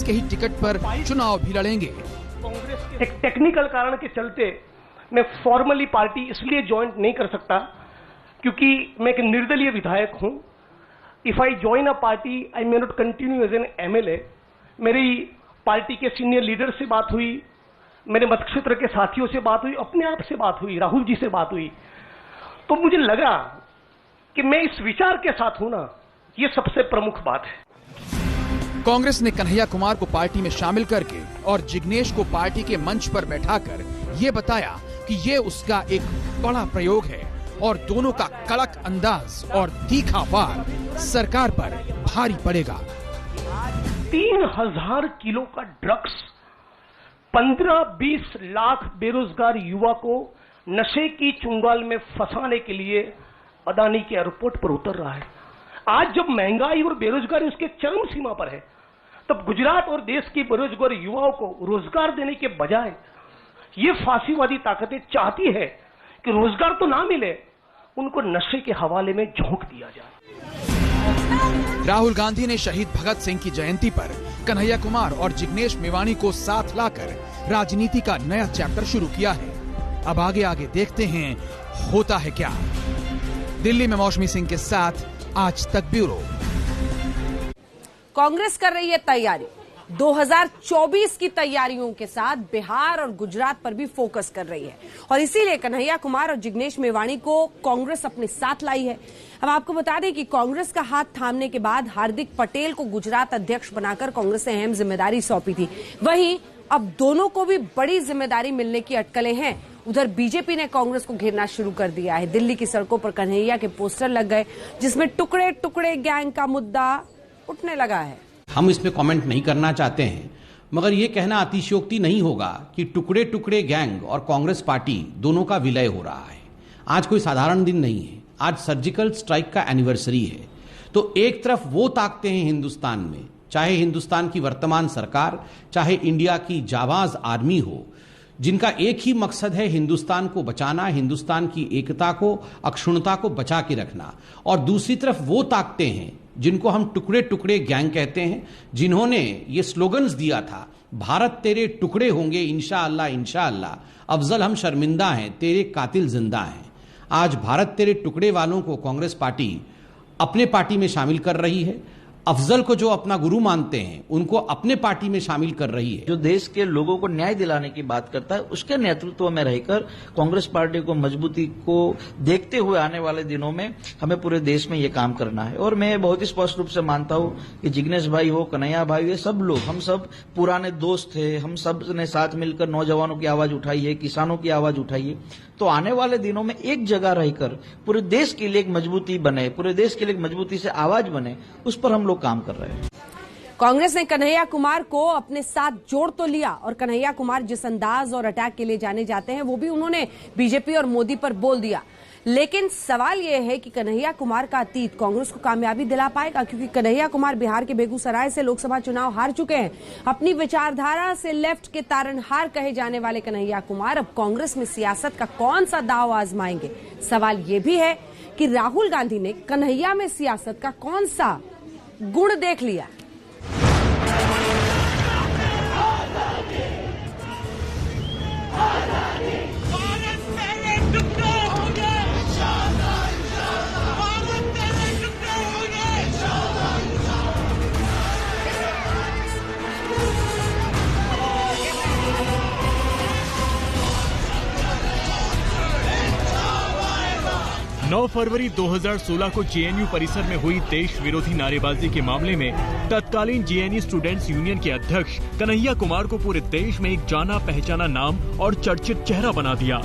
के ही टिकट पर चुनाव भी लड़ेंगे। एक टेक्निकल कारण के चलते मैं फॉर्मली पार्टी इसलिए ज्वाइन नहीं कर सकता क्योंकि मैं एक निर्दलीय विधायक हूं। If I join a party I may not continue as an MLA. मेरी पार्टी के सीनियर लीडर से बात हुई, मेरे मतक्षेत्र के साथियों से बात हुई, अपने आप से बात हुई, राहुल जी से बात हुई, तो मुझे लगा कि मैं इस विचार के साथ हूं ना, ये सबसे प्रमुख बात है। कांग्रेस ने कन्हैया कुमार को पार्टी में शामिल करके और जिग्नेश को पार्टी के मंच पर बैठाकर ये बताया कि ये उसका एक बड़ा प्रयोग है और दोनों का कड़क अंदाज और तीखा वार सरकार पर भारी पड़ेगा। 3000 किलो का ड्रग्स 15-20 लाख बेरोजगार युवा को नशे की चुंगाल में फंसाने के लिए अदानी के एयरपोर्ट पर उतर रहा है। आज जब महंगाई और बेरोजगारी उसके चरम सीमा पर है, तब गुजरात और देश की बेरोजगार युवाओं को रोजगार देने के बजाय ये फांसीवादी ताकतें चाहती है कि रोजगार तो ना मिले, उनको नशे के हवाले में झोंक दिया जाए। राहुल गांधी ने शहीद भगत सिंह की जयंती पर कन्हैया कुमार और जिग्नेश मेवाणी को साथ लाकर राजनीति का नया चैप्टर शुरू किया है। अब आगे आगे देखते हैं होता है क्या। दिल्ली में मौसमी सिंह के साथ आज तक ब्यूरो। कांग्रेस कर रही है तैयारी। 2024 की तैयारियों के साथ बिहार और गुजरात पर भी फोकस कर रही है और इसीलिए कन्हैया कुमार और जिग्नेश मेवाणी को कांग्रेस अपने साथ लाई है। हम आपको बता दें कि कांग्रेस का हाथ थामने के बाद हार्दिक पटेल को गुजरात अध्यक्ष बनाकर कांग्रेस ने अहम जिम्मेदारी सौंपी थी। वहीं अब दोनों को भी बड़ी जिम्मेदारी मिलने की अटकलें हैं। उधर बीजेपी ने कांग्रेस को घेरना शुरू कर दिया है। दिल्ली की सड़कों पर कन्हैया के पोस्टर लग गए जिसमें टुकड़े टुकड़े गैंग का मुद्दा उठने लगा है। हम इस पे कमेंट नहीं करना चाहते हैं, मगर यह कहना अतिशयोक्ति नहीं होगा कि टुकड़े टुकड़े गैंग और कांग्रेस पार्टी दोनों का विलय हो रहा है। आज कोई साधारण दिन नहीं है, आज सर्जिकल स्ट्राइक का एनिवर्सरी है। तो एक तरफ वो ताकते हैं हिंदुस्तान में, चाहे हिंदुस्तान की वर्तमान सरकार, चाहे इंडिया की जाबाज आर्मी हो, जिनका एक ही मकसद है हिंदुस्तान को बचाना, हिंदुस्तान की एकता को, अक्षुण्णता को बचा के रखना। और दूसरी तरफ वो ताकते हैं जिनको हम टुकड़े टुकड़े गैंग कहते हैं, जिन्होंने ये स्लोगन्स दिया था, भारत तेरे टुकड़े होंगे इंशाअल्लाह इंशाअल्लाह, अफजल हम शर्मिंदा हैं, तेरे कातिल जिंदा हैं। आज भारत तेरे टुकड़े वालों को कांग्रेस पार्टी अपने पार्टी में शामिल कर रही है। अफजल को जो अपना गुरु मानते हैं उनको अपने पार्टी में शामिल कर रही है। जो देश के लोगों को न्याय दिलाने की बात करता है, उसके नेतृत्व में रहकर कांग्रेस पार्टी को मजबूती को देखते हुए आने वाले दिनों में हमें पूरे देश में ये काम करना है। और मैं बहुत ही स्पष्ट रूप से मानता हूं कि जिग्नेश भाई हो, कन्हैया भाई, ये सब लोग, हम सब पुराने दोस्त थे, हम सब ने साथ मिलकर नौजवानों की आवाज उठाई है, किसानों की आवाज उठाई है। तो आने वाले दिनों में एक जगह रहकर पूरे देश के लिए एक मजबूती बने, पूरे देश के लिए एक मजबूती से आवाज बने, उस पर हम लोग काम कर रहे हैं। कांग्रेस ने कन्हैया कुमार को अपने साथ जोड़ तो लिया और कन्हैया कुमार जिस अंदाज और अटैक के लिए जाने जाते हैं वो भी उन्होंने बीजेपी और मोदी पर बोल दिया। लेकिन सवाल यह है कि कन्हैया कुमार का अतीत कांग्रेस को कामयाबी दिला पाएगा, क्योंकि कन्हैया कुमार बिहार के बेगूसराय से लोकसभा चुनाव हार चुके हैं। अपनी विचारधारा से लेफ्ट के तारनहार कहे जाने वाले कन्हैया कुमार अब कांग्रेस में सियासत का कौन सा दांव आजमाएंगे। सवाल यह भी है कि राहुल गांधी ने कन्हैया में सियासत का कौन सा गुण देख लिया। नौ फरवरी 2016 को जेएनयू परिसर में हुई देश विरोधी नारेबाजी के मामले में तत्कालीन जेएनयू स्टूडेंट्स यूनियन के अध्यक्ष कन्हैया कुमार को पूरे देश में एक जाना पहचाना नाम और चर्चित चेहरा बना दिया।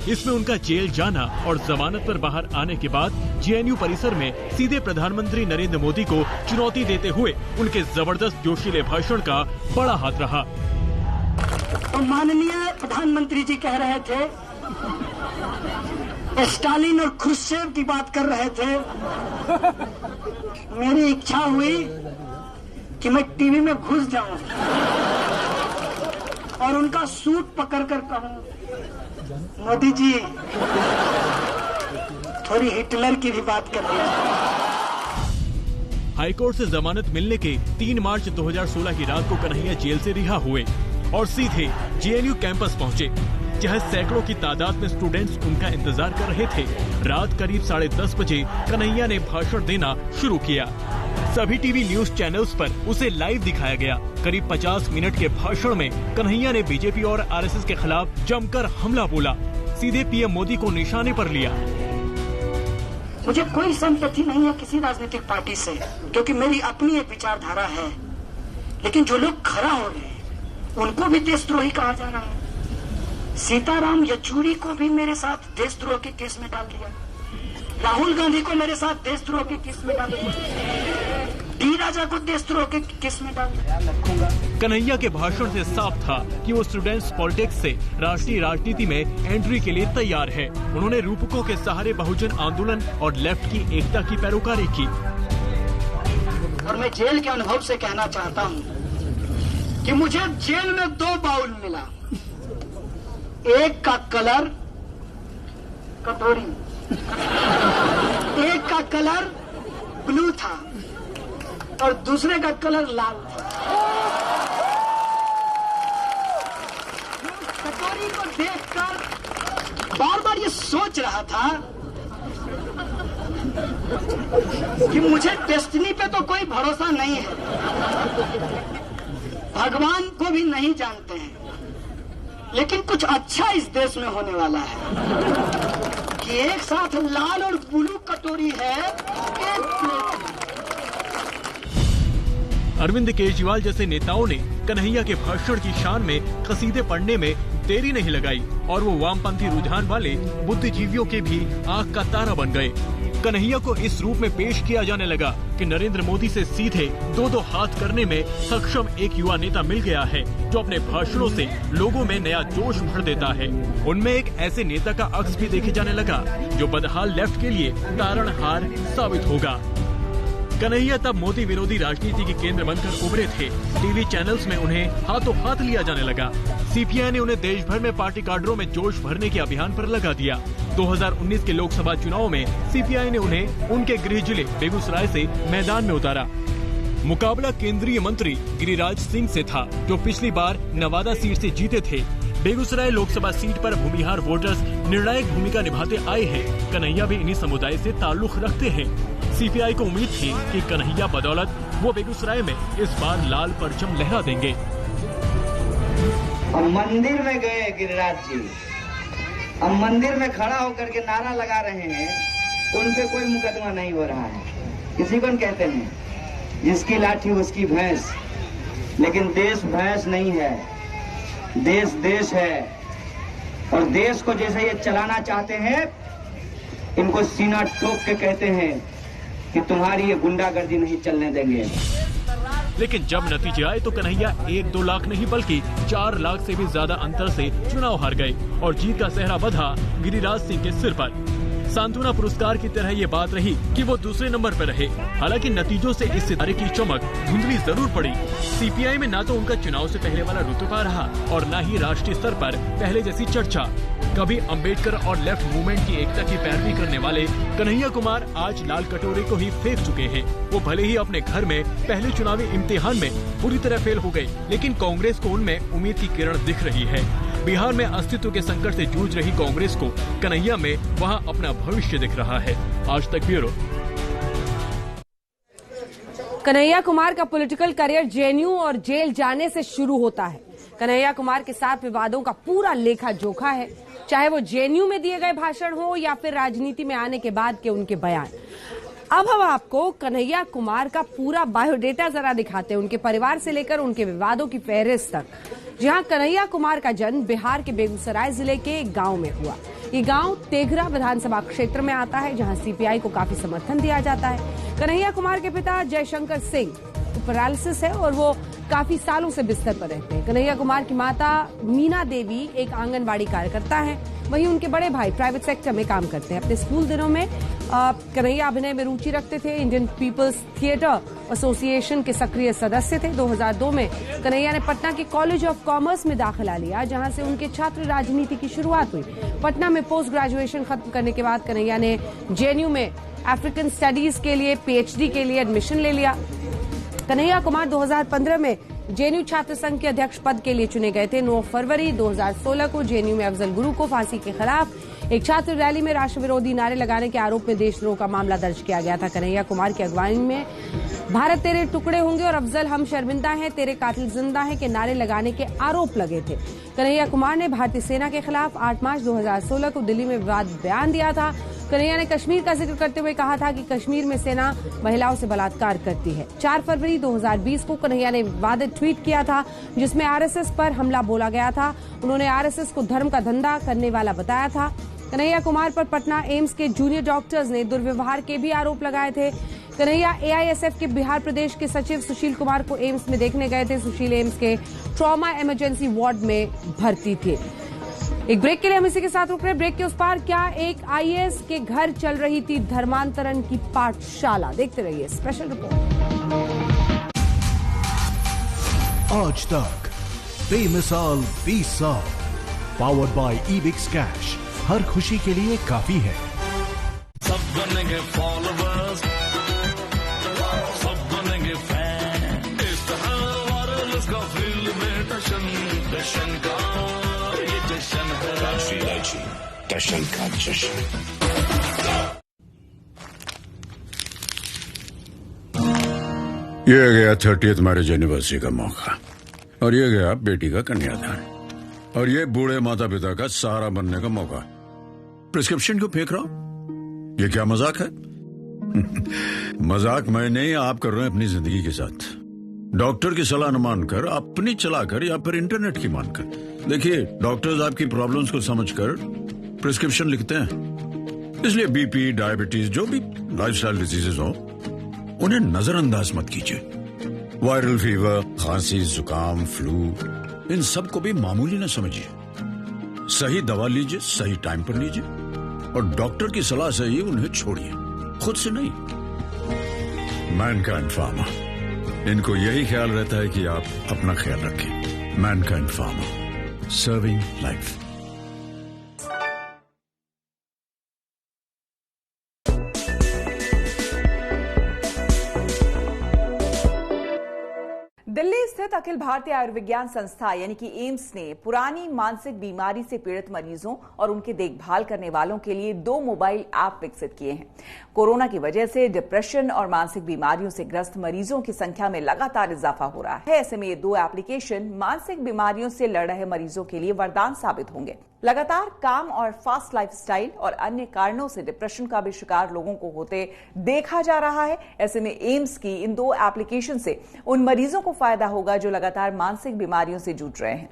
इसमें उनका जेल जाना और जमानत पर बाहर आने के बाद जेएनयू परिसर में सीधे प्रधानमंत्री नरेंद्र मोदी को चुनौती देते हुए उनके जबरदस्त जोशीले भाषण का बड़ा हाथ रहा। और माननीय प्रधानमंत्री जी कह रहे थे, स्टालिन और खुर्शेव की बात कर रहे थे। मेरी इच्छा हुई कि मैं टीवी में घुस जाऊं। उनका सूट पकड़ कर कहूं, मोदी जी थोड़ी हिटलर की भी बात कर लीजिए। हाईकोर्ट से जमानत मिलने के 3 मार्च 2016 की रात को कन्हैया जेल से रिहा हुए और सीधे जेएनयू कैंपस पहुंचे, जहां सैकड़ों की तादाद में स्टूडेंट्स उनका इंतजार कर रहे थे। रात करीब 10:30 बजे कन्हैया ने भाषण देना शुरू किया। सभी टीवी न्यूज चैनल्स पर उसे लाइव दिखाया गया। करीब 50 मिनट के भाषण में कन्हैया ने बीजेपी और आरएसएस के खिलाफ जमकर हमला बोला, सीधे पीएम मोदी को निशाने पर लिया। मुझे कोई संपत्ति नहीं है किसी राजनीतिक पार्टी से, क्योंकि मेरी अपनी एक विचारधारा है। लेकिन जो लोग खड़ा हो रहे हैं उनको भी देशद्रोही कहा जा रहा है। सीताराम येचुरी को भी मेरे साथ देशद्रोह के केस में डाल दिया, राहुल गांधी को मेरे साथ देशद्रोह के केस में डाल दिया, डी राजा को देशद्रोह के केस में डाल दिया। कन्हैया के भाषण से साफ था कि वो स्टूडेंट्स पॉलिटिक्स से राष्ट्रीय राजनीति में एंट्री के लिए तैयार है। उन्होंने रूपकों के सहारे बहुजन आंदोलन और लेफ्ट की एकता की पैरोकारी की। और मैं जेल के अनुभव से कहना चाहता हूँ कि मुझे जेल में 2 बाउल मिला, एक का कलर कटोरी, एक का कलर ब्लू था और दूसरे का कलर लाल था। कटोरी को देखकर बार बार ये सोच रहा था कि मुझे डेस्टिनी पे तो कोई भरोसा नहीं है, भगवान को भी नहीं जानते हैं, लेकिन कुछ अच्छा इस देश में होने वाला है कि एक साथ लाल और ब्लू कटोरी है, एक प्लेट। अरविंद केजरीवाल जैसे नेताओं ने कन्हैया के भाषण की शान में कसीदे पढ़ने में देरी नहीं लगाई और वो वामपंथी रुझान वाले बुद्धिजीवियों के भी आंख का तारा बन गए। कन्हैया को इस रूप में पेश किया जाने लगा कि नरेंद्र मोदी से सीधे 2-2 हाथ करने में सक्षम एक युवा नेता मिल गया है, जो अपने भाषणों से लोगों में नया जोश भर देता है। उनमें एक ऐसे नेता का अक्स भी देखे जाने लगा जो बदहाल लेफ्ट के लिए तारणहार साबित होगा। कन्हैया तब मोदी विरोधी राजनीति के केंद्र बनकर उभरे थे। टीवी चैनल्स में उन्हें हाथों हाथ लिया जाने लगा। सीपीआई ने उन्हें देश भर में पार्टी काडरों में जोश भरने के अभियान पर लगा दिया। 2019 के लोकसभा चुनाव में सीपीआई ने उन्हें उनके गृह जिले बेगूसराय से मैदान में उतारा। मुकाबला केंद्रीय मंत्री गिरिराज सिंह से था, जो पिछली बार नवादा सीट से जीते थे। बेगूसराय लोकसभा सीट पर भूमिहार वोटर्स निर्णायक भूमिका निभाते आए हैं। कन्हैया भी इन्हीं समुदाय से ताल्लुक रखते हैं। सीपीआई को उम्मीद थी कि कन्हैया बदौलत वो बेगूसराय में इस बार लाल परचम लहरा देंगे। हम मंदिर में गए गिरिराज जी, हम मंदिर में खड़ा होकर के नारा लगा रहे हैं, उन पे कोई मुकदमा नहीं हो रहा है। किसी को कहते हैं जिसकी लाठी उसकी भैंस, लेकिन देश भैंस नहीं है, देश देश है। और देश को जैसे ये चलाना चाहते हैं, इनको सीना ठोक के कहते हैं कि तुम्हारी ये गुंडागर्दी नहीं चलने देंगे। लेकिन जब नतीजे आए तो कन्हैया 1-2 लाख नहीं बल्कि 4 लाख से भी ज्यादा अंतर से चुनाव हार गए और जीत का सेहरा बंधा गिरिराज सिंह के सिर पर। सांत्वना पुरस्कार की तरह ये बात रही कि वो दूसरे नंबर पर रहे। हालांकि नतीजों से इस सितारे की चमक धुंधली जरूर पड़ी। सीपीआई में ना तो उनका चुनाव से पहले वाला रुतबा रहा और न ही राष्ट्रीय स्तर पर पहले जैसी चर्चा। कभी अंबेडकर और लेफ्ट मूवमेंट की एकता की पैरवी करने वाले कन्हैया कुमार आज लाल कटोरे को ही फेंक चुके हैं। वो भले ही अपने घर में पहले चुनावी इम्तिहान में पूरी तरह फेल हो गए, लेकिन कांग्रेस को उनमें उम्मीद की किरण दिख रही है। बिहार में अस्तित्व के संकट से जूझ रही कांग्रेस को कन्हैया में वहां अपना भविष्य दिख रहा है। आज तक ब्यूरो। कन्हैया कुमार का पॉलिटिकल करियर जेएनयू और जेल जाने से शुरू होता है। कन्हैया कुमार के साथ विवादों का पूरा लेखा जोखा है, चाहे वो जेएनयू में दिए गए भाषण हो या फिर राजनीति में आने के बाद के उनके बयान। अब हम आपको कन्हैया कुमार का पूरा बायोडेटा जरा दिखाते हैं, उनके परिवार से लेकर उनके विवादों की फहरिस्त तक। जहां कन्हैया कुमार का जन्म बिहार के बेगूसराय जिले के एक गांव में हुआ। ये गांव तेघरा विधानसभा क्षेत्र में आता है, जहां सीपीआई को काफी समर्थन दिया जाता है। कन्हैया कुमार के पिता जयशंकर सिंह पैरालिसिस है और वो काफी सालों से बिस्तर पर रहते हैं। कन्हैया कुमार की माता मीना देवी एक आंगनबाड़ी कार्यकर्ता है, वहीं उनके बड़े भाई प्राइवेट सेक्टर में काम करते हैं। अपने स्कूल दिनों में कन्हैया अभिनय में रुचि रखते थे। इंडियन पीपल्स थिएटर एसोसिएशन के सक्रिय सदस्य थे। 2002 में कन्हैया ने पटना के कॉलेज ऑफ कॉमर्स में दाखिला लिया, जहां से उनके छात्र राजनीति की शुरुआत हुई। पटना में पोस्ट ग्रेजुएशन खत्म करने के बाद कन्हैया ने जेएनयू में अफ्रीकन स्टडीज के लिए पीएचडी के लिए एडमिशन ले लिया। कन्हैया कुमार 2015 में जेएनयू छात्र संघ के अध्यक्ष पद के लिए चुने गए थे। 9 फरवरी 2016 को जेएनयू में अफजल गुरु को फांसी के खिलाफ एक छात्र रैली में राष्ट्र विरोधी नारे लगाने के आरोप में देशद्रोह का मामला दर्ज किया गया था। कन्हैया कुमार की अगवानी में भारत तेरे टुकड़े होंगे और अफजल हम शर्मिंदा हैं, तेरे कातिल जिंदा हैं के नारे लगाने के आरोप लगे थे। कन्हैया कुमार ने भारतीय सेना के खिलाफ 8 मार्च 2016 को दिल्ली में विवादित बयान दिया था। कन्हैया ने कश्मीर का जिक्र करते हुए कहा था कि कश्मीर में सेना महिलाओं से बलात्कार करती है। 4 फरवरी 2020 को कन्हैया ने विवादित ट्वीट किया था, जिसमें आरएसएस पर हमला बोला गया था। उन्होंने आरएसएस को धर्म का धंधा करने वाला बताया था। कन्हैया कुमार पर पटना एम्स के जूनियर डॉक्टर्स ने दुर्व्यवहार के भी आरोप लगाए थे। कन्हैया एआईएसएफ के बिहार प्रदेश के सचिव सुशील कुमार को एम्स में देखने गए थे। सुशील एम्स के ट्रॉमा इमरजेंसी वार्ड में भर्ती थे। एक ब्रेक के लिए हम इसी के साथ रुक रहे हैं। ब्रेक के उस पार क्या एक आईएएस के घर चल रही थी धर्मांतरण की पाठशाला, देखते रहिए स्पेशल रिपोर्ट। आज तक बेमिसाल 20 साल, पावर्ड बाय ईबिक्स कैश, हर खुशी के लिए काफी है। सब बनेंगे फॉलोवर्स, सब बनेंगे फैन, इस तरह वायरलेस का फील्ड में टशन का ये जश्न है, टशन का जश्न। ये गया 30th मैरिज एनिवर्सरी का मौका, और ये गया बेटी का कन्यादान, और ये बूढ़े माता पिता का सहारा बनने का मौका। प्रिस्क्रिप्शन क्यों फेंक रहा हूं? ये क्या मजाक है? मजाक मैं नहीं, आप कर रहे हैं अपनी जिंदगी के साथ। डॉक्टर की सलाह न मानकर अपनी चलाकर या फिर इंटरनेट की मानकर। देखिए, डॉक्टर्स आपकी प्रॉब्लम्स को समझकर प्रिस्क्रिप्शन लिखते हैं, इसलिए बीपी, डायबिटीज, जो भी लाइफस्टाइल डिजीजेस हो उन्हें नजरअंदाज मत कीजिए। वायरल फीवर, खांसी, जुकाम, फ्लू, इन सब को भी मामूली न समझिए। सही दवा लीजिए, सही टाइम पर लीजिए, और डॉक्टर की सलाह से ही उन्हें छोड़िए, खुद से नहीं। मैनकाइंड फार्मा, इनको यही ख्याल रहता है कि आप अपना ख्याल रखें। Mankind pharma, serving life. Delhi स्थित अखिल भारतीय आयुर्विज्ञान संस्था यानी कि एम्स ने पुरानी मानसिक बीमारी से पीड़ित मरीजों और उनकी देखभाल करने वालों के लिए 2 मोबाइल ऐप विकसित किए हैं। कोरोना की वजह से डिप्रेशन और मानसिक बीमारियों से ग्रस्त मरीजों की संख्या में लगातार इजाफा हो रहा है। ऐसे में ये 2 एप्लीकेशन मानसिक बीमारियों से लड़ रहे मरीजों के लिए वरदान साबित होंगे। लगातार काम और फास्ट लाइफस्टाइल और अन्य कारणों से डिप्रेशन का भी शिकार लोगों को होते देखा जा रहा है। ऐसे में एम्स की इन 2 एप्लीकेशन से उन मरीजों को फायदा होगा जो लगातार मानसिक बीमारियों से जूझ रहे हैं।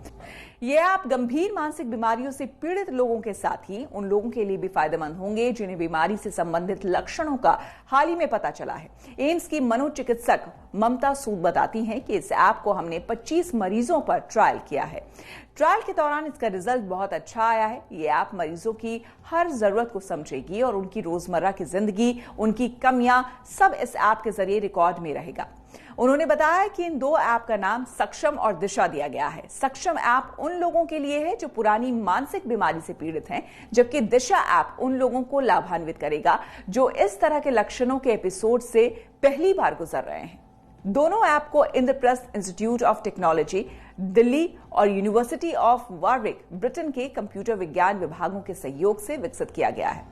ये ऐप गंभीर मानसिक बीमारियों से पीड़ित लोगों के साथ ही उन लोगों के लिए भी फायदेमंद होंगे जिन्हें बीमारी से संबंधित लक्षणों का हाल ही में पता चला है। एम्स की मनोचिकित्सक ममता सूद बताती हैं कि इस ऐप को हमने 25 मरीजों पर ट्रायल किया है। ट्रायल के दौरान इसका रिजल्ट बहुत अच्छा आया है। ये ऐप मरीजों की हर जरूरत को समझेगी और उनकी रोजमर्रा की जिंदगी, उनकी कमियां सब इस ऐप के जरिए रिकॉर्ड में रहेगा। उन्होंने बताया कि इन 2 ऐप का नाम सक्षम और दिशा दिया गया है। सक्षम ऐप उन लोगों के लिए है जो पुरानी मानसिक बीमारी से पीड़ित हैं, जबकि दिशा ऐप उन लोगों को लाभान्वित करेगा जो इस तरह के लक्षणों के एपिसोड से पहली बार गुजर रहे हैं। दोनों ऐप को Indraprastha institute of technology Delhi और यूनिवर्सिटी ऑफ वारविक ब्रिटेन के कंप्यूटर विज्ञान विभागों के सहयोग से विकसित किया गया है।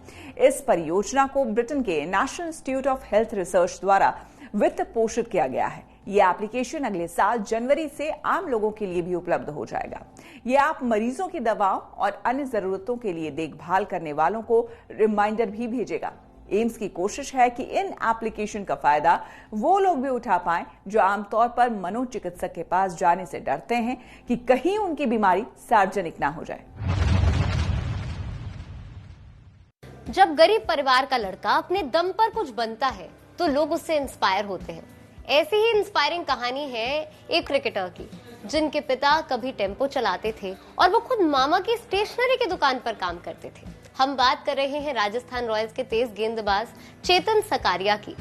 इस परियोजना को ब्रिटेन के national institute of health research द्वारा वित्त पोषित किया गया है। यह एप्लीकेशन अगले साल जनवरी से आम लोगों के लिए भी उपलब्ध हो जाएगा। यह ऐप मरीजों की दवाओं और अन्य जरूरतों के लिए देखभाल करने वालों को रिमाइंडर भी भेजेगा। एम्स की कोशिश है कि इन एप्लीकेशन का फायदा वो लोग भी उठा पाएं जो आमतौर पर मनोचिकित्सक के पास जाने से डरते हैं कि कहीं उनकी बीमारी सार्वजनिक ना हो जाए। जब गरीब परिवार का लड़का अपने दम पर कुछ बनता है तो लोग उससे इंस्पायर होते हैं। ऐसी ही इंस्पायरिंग कहानी है एक क्रिकेटर की, जिनके पिता कभी टेम्पो चलाते थे और वो खुद मामा की स्टेशनरी की दुकान पर काम करते थे। हम बात कर रहे हैं राजस्थान रॉयल्स के तेज गेंदबाज चेतन सकारिया की।